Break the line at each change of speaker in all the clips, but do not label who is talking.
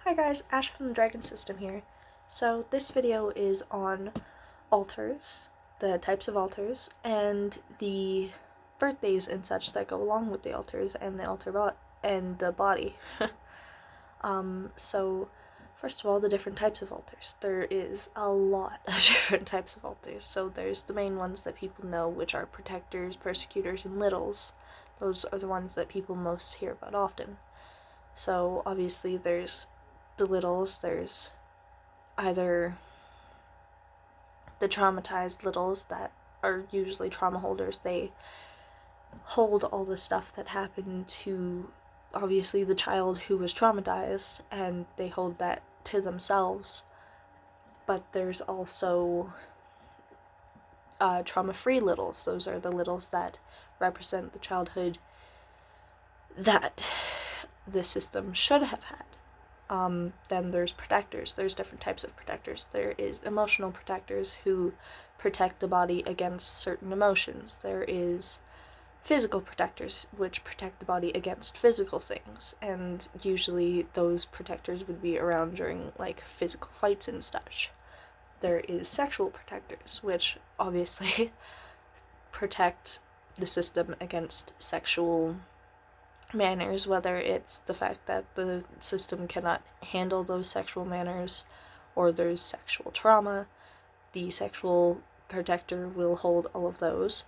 Hi guys, Ash from the Dragon System here. So this video is on altars, the types of altars, and the birthdays and such that go along with the altars and the and the body. So first of all, the different types of altars. There is a lot of different types of altars. So there's the main ones that people know, which are protectors, persecutors, and littles. Those are the ones that people most hear about often. So obviously there's the littles, there's either the traumatized littles that are usually trauma holders. They hold all the stuff that happened to obviously the child who was traumatized, and they hold that to themselves. But there's also trauma-free littles. Those are the littles that represent the childhood that the system should have had. Then there's protectors. There's different types of protectors. There is emotional protectors who protect the body against certain emotions. There is physical protectors, which protect the body against physical things, and usually those protectors would be around during like physical fights and such. There is sexual protectors, which obviously protect the system against sexual manners, whether it's the fact that the system cannot handle those sexual manners or there's sexual trauma. The sexual protector will hold all of those.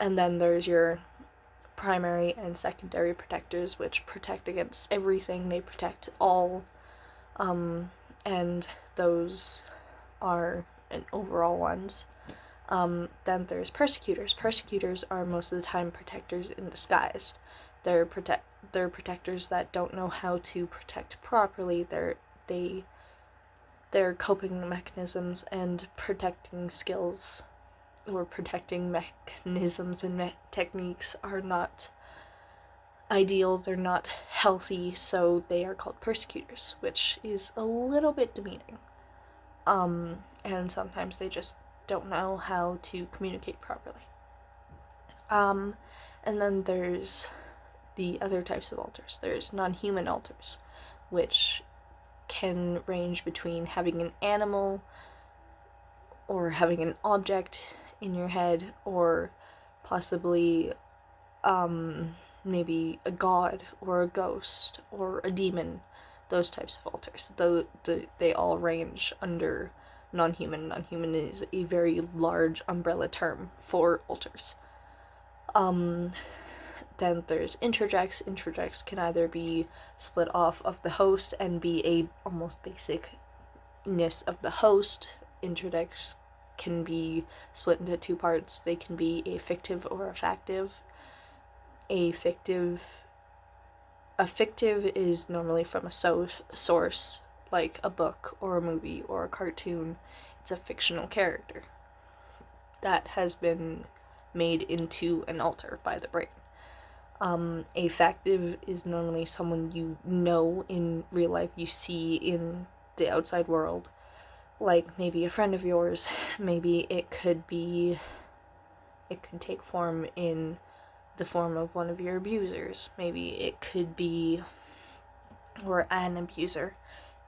And then there's your primary and secondary protectors, which protect against everything. They protect all, and those are overall ones. Then there's persecutors. Persecutors are most of the time protectors in disguise. They're protectors that don't know how to protect properly. Their coping mechanisms and protecting skills or protecting mechanisms and techniques are not ideal. They're not healthy, so they are called persecutors, which is a little bit demeaning. And sometimes they just don't know how to communicate properly. And then there's the other types of altars. There's non-human altars, which can range between having an animal or having an object in your head, or possibly maybe a god or a ghost or a demon. Those types of altars. They all range under non-human. Non-human is a very large umbrella term for altars. Then there's interjects. Interjects can either be split off of the host and be a almost basicness of the host. Interjects can be split into two parts. They can be a fictive or a factive. A fictive is normally from a source, like a book or a movie or a cartoon. It's a fictional character that has been made into an altar by the brain. A factive is normally someone you know in real life, you see in the outside world, like maybe a friend of yours. Maybe it could take form in the form of one of your abusers. Maybe it could be, or an abuser.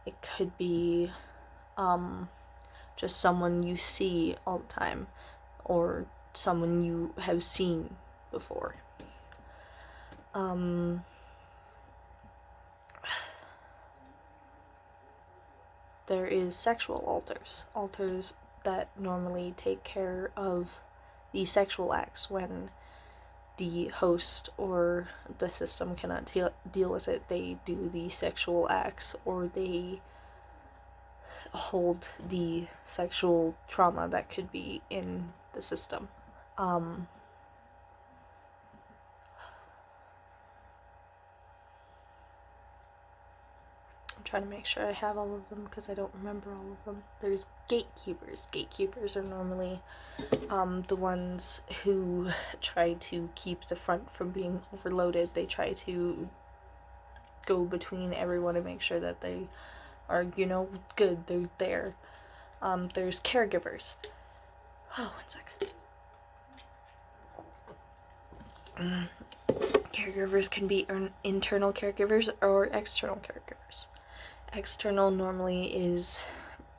It could be just someone you see all the time, or someone you have seen before. There is sexual altars. Altars that normally take care of the sexual acts when the host or the system cannot deal with it. They do the sexual acts, or they hold the sexual trauma that could be in the system. I'm trying to make sure I have all of them because I don't remember all of them. There's gatekeepers. Gatekeepers are normally the ones who try to keep the front from being overloaded. They try to go between everyone and make sure that they are, good, they're there. There's caregivers. Oh, 1 second. Caregivers can be internal caregivers or external caregivers. External normally is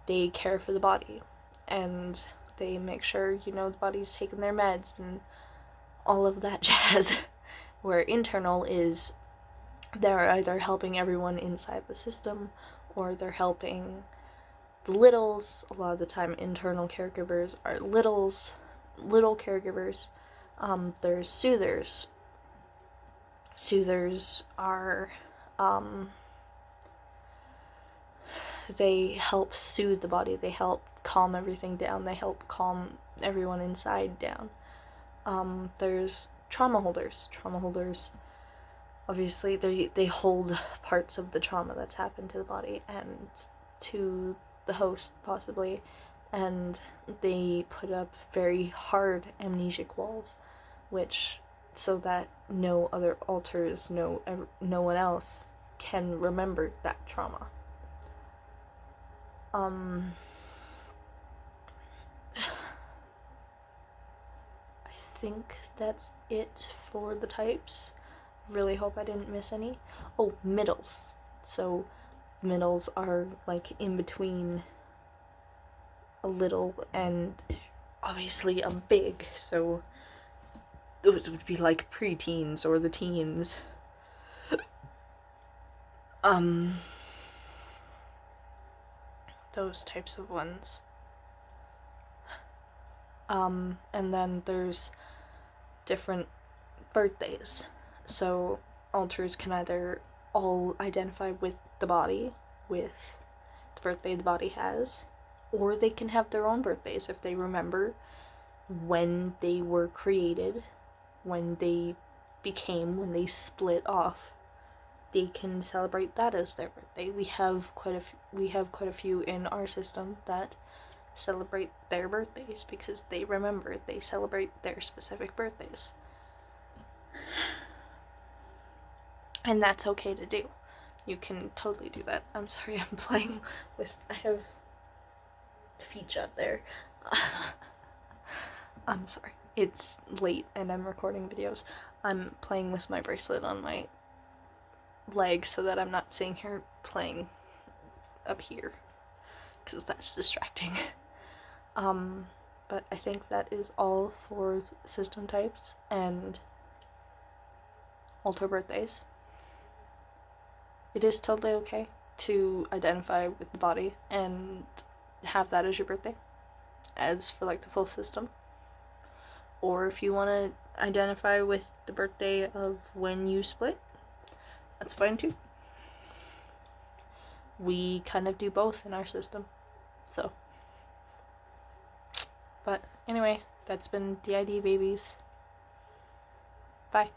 they care for the body and they make sure, you know, the body's taking their meds and all of that jazz. Where internal is they're either helping everyone inside the system or they're helping the littles. A lot of the time internal caregivers are little caregivers. There's soothers. Soothers are they help soothe the body, they help calm everything down, they help calm everyone inside down. There's trauma holders. Trauma holders, obviously, they hold parts of the trauma that's happened to the body and to the host, possibly, and they put up very hard amnesic walls, which, so that no other alters, no one else can remember that trauma. I think that's it for the types. Really hope I didn't miss any. Oh, middles. So middles are like in between a little and obviously a big, so those would be like preteens or the teens. Those types of ones. And then there's different birthdays. So alters can either all identify with the body, with the birthday the body has, or they can have their own birthdays if they remember when they were created, when they split off. They can celebrate that as their birthday. We have quite a few in our system that celebrate their birthdays because they remember, they celebrate their specific birthdays. And that's okay to do. You can totally do that. I'm sorry, I'm playing with, I have feet up there. I'm sorry. It's late and I'm recording videos. I'm playing with my bracelet on my leg so that I'm not sitting here playing up here, because that's distracting. But I think that is all for system types and alter birthdays. It is totally okay to identify with the body and have that as your birthday, as for like the full system. Or if you want to identify with the birthday of when you split, that's fine too. We kind of do both in our system. So, but anyway, that's been DIDbabies. Bye.